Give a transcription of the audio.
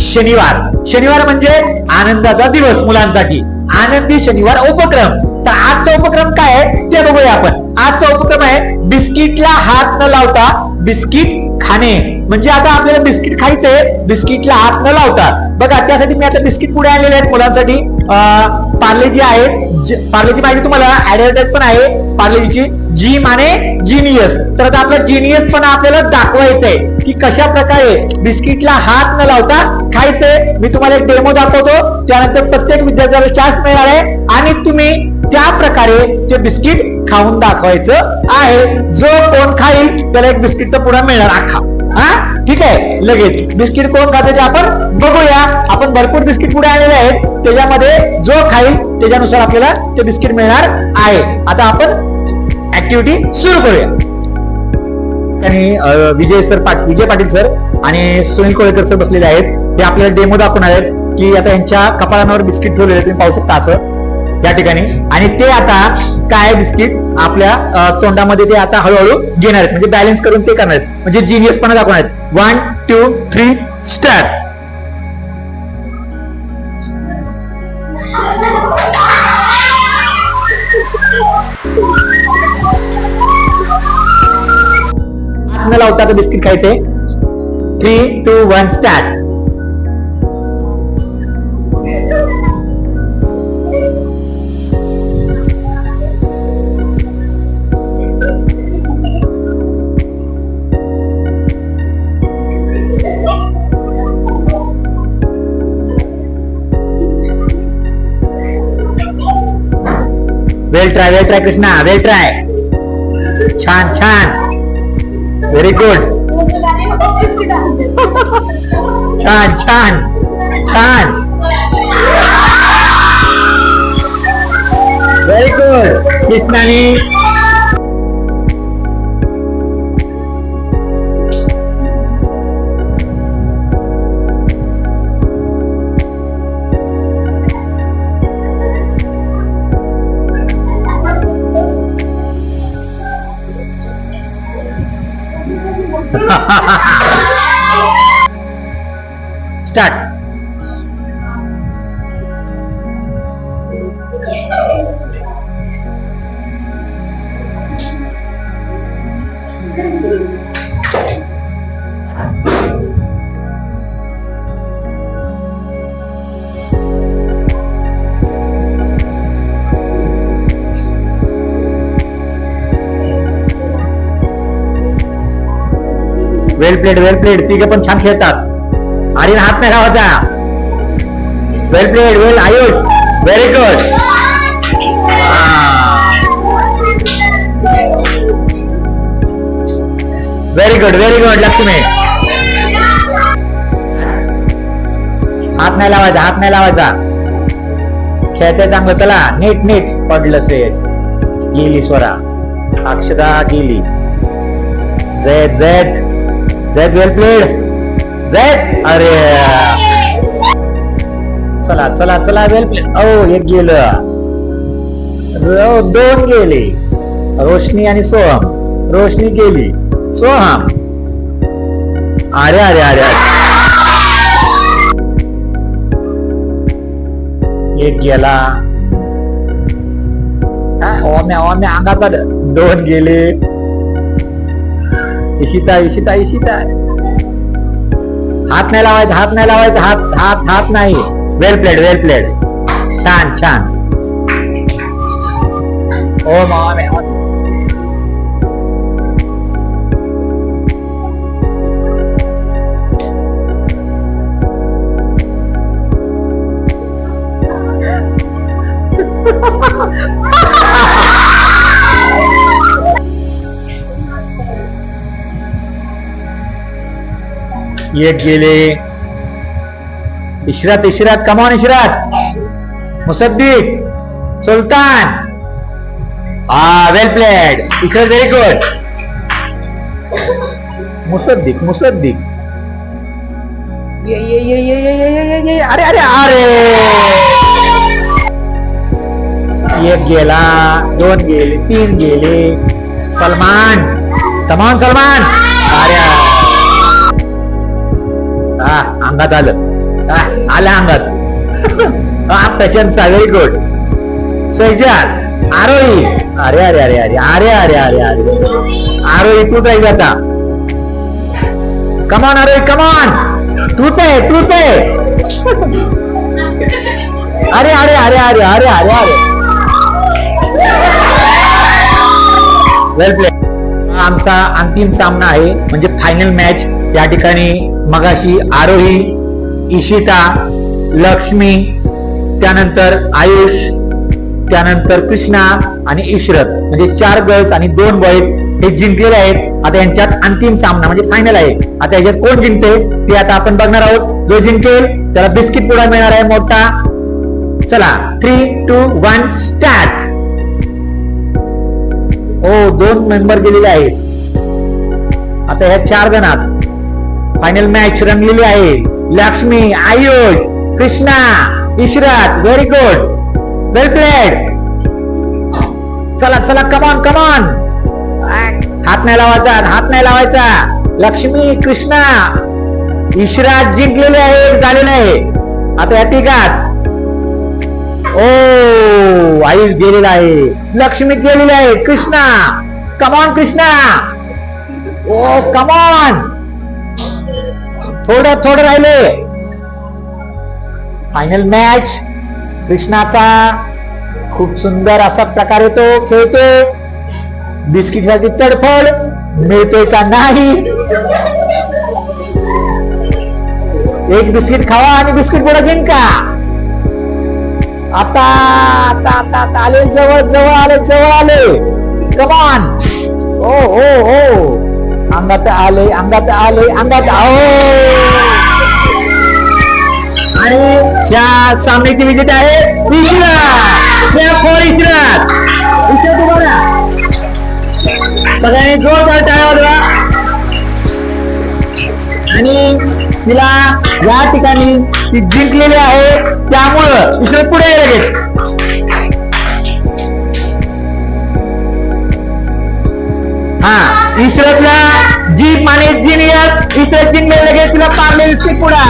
शनिवार. शनिवार म्हणजे आनंदाचा दिवस मुलांसाठी. आनंदी शनिवार उपक्रम. तर आजचा उपक्रम काय आहे ते बघूया आपण. आजचा उपक्रम आहे बिस्किटला हात न लावता बिस्किट खाणे. म्हणजे आता आपल्याला बिस्किट खायचंय, बिस्किटला हात न लावता. बघा त्यासाठी मी आता बिस्किट पुढे आणलेले आहेत मुलांसाठी. पार्लेजी आहेत. पार्लेजी माहिती तुम्हाला ऍडव्हर्टाइज पण आहे पार्लेजीची, जिम आणि जीनियस. तर आता आपला जीनियस पण आपल्याला दाखवायचंय की कशा प्रकारे बिस्किटला हात न लावता खायचंय. मी तुम्हाला एक डेमो दाखवतो, त्यानंतर प्रत्येक विद्यार्थ्याला चान्स मिळणार आहे आणि तुम्ही त्या प्रकारे ते बिस्किट खाऊन दाखवायचं आहे. जो कोण खाईल त्याला एक बिस्किटचा पुडा मिळणार अख्खा. हा ठीक आहे. लगेच बिस्किट कोण खाते ते आपण बघूया. आपण भरपूर बिस्किट पुढे आणलेले आहेत, त्याच्यामध्ये जो खाईल त्याच्यानुसार आपल्याला ते बिस्किट मिळणार आहे. आता आपण ऍक्टिव्हिटी सुरू करूया. आणि विजय पाटील सर आणि सुनील कोळेकर सर बसलेले आहेत. ते आपल्याला डेमो दाखवणार आहेत की आता यांच्या कपाळांवर बिस्किट ठेवलेले तुम्ही पाहू शकता असं या ठिकाणी. आणि ते आता काय बिस्किट आपल्या तोंडामध्ये ते आता हळूहळू घेणार आहेत, म्हणजे बॅलन्स करून ते करणार आहेत, म्हणजे जिनियस पण दाखवणार आहेत. 1 2 3 स्टार्ट. हात न लावता तर बिस्किट खायचे. 3 2 1 start. Well try Krishna, well try. छान छान, व्हेरी गुड. छान छान छान, व्हेरी गुड कृष्णाने. स्टार्ट. Well played. तिघे पण छान खेळतात. आर्यन हात नाही लावायचा. Well played, well Ayush, very good. Very good Lakshmi. हात नाही लावायचा. खेळते चांगलं. चला नीट पडलं श्रेयस. गेली स्वरा, अक्षदा गेली. जैद वेल प्लेड. जैद, अरे चला वेल प्लेड. एक गेलं. 2 गेले. रोशनी आणि सोहम. रोशनी गेली, सोहम. अरे एक गेला. ओम्या अंगात 2 गेले. इशिता. हात नाही लावायचा. हात नाही. Well played. छान. ओ मामे. एक गेले. Ishrat come on Ishrat. Musaddiq, Sultan. Well played. Ishrat very good. Musaddiq. ये. अरे एक गेला. 2 गेले. 3 गेले. सलमान, कमॉन सलमान. अरे अंगात आलं. आल्या अंगात प्रशंसा व्हेरी गुड. सज्जाद आरोही अरे अरे अरे अरे अरे अरे अरे अरे आरोही तूच आहे आता. कमॉन आरोही कमॉन तूच आहे तूच आहे. अरे अरे अरे अरे अरे अरे अरे वेल प्ले. आमचा अंतिम सामना आहे म्हणजे फायनल मॅच. या ठिकाणी मगाशी आरोही, इशिता, लक्ष्मी, त्यानंतर आयुष, त्यानंतर कृष्णा आणि इशरत म्हणजे 4 गर्ल्स आणि 2 बॉईज हे जिंकलेले आहेत. आता यांच्यात अंतिम सामना म्हणजे फायनल आहे. आता याच्यात कोण जिंकते ते आता आपण बघणार आहोत. जो जिंकेल त्याला बिस्किट पुडा मिळणार आहे मोठा. चला 3, 2, 1 स्टार्ट. ओ 2 मेंबर गेलेले आहेत. आता ह्या 4 जणात फायनल मॅच रंगलेली आहे. लक्ष्मी, आयुष, कृष्णा, इशरत व्हेरी गुड वेल प्लेड. चला चला कमॉन कमॉन. हात नाही लावायचा हात नाही लावायचा. लक्ष्मी, कृष्णा, इशरत जिंकलेले आहे झालेले आहे. आता या तिघात ओ आयुष गेलेला आहे, लक्ष्मी गेलेली आहे, कृष्णा कमॉन कृष्णा ओ कमॉन. थोडं थोडं राहिले. Final match. कृष्णाचा खूप सुंदर असा प्रकारे तो खेळतो. बिस्किट साठी तडफड मिळतोय का नाही. एक बिस्किट खावा आणि बिस्किट पुढे जिंका. आता आता आता आले जवळ जवळ आले जवळ आले. कमॉन. ओ हो हो अंगात आले अंगात आले अंगात आओ. आणि या सामन्याची विजेते आहे इशरत. इशरत सगळ्यांनी जोरदार टाळ्या वाजवा. आणि तिला या ठिकाणी ती जिंकलेली आहे त्यामुळं इशरत पुढे लगेच. हा इशरतला जीप आणि जिनियस इशरत जिंकले लगेच तिला पार्ले बिस्किट पुडा.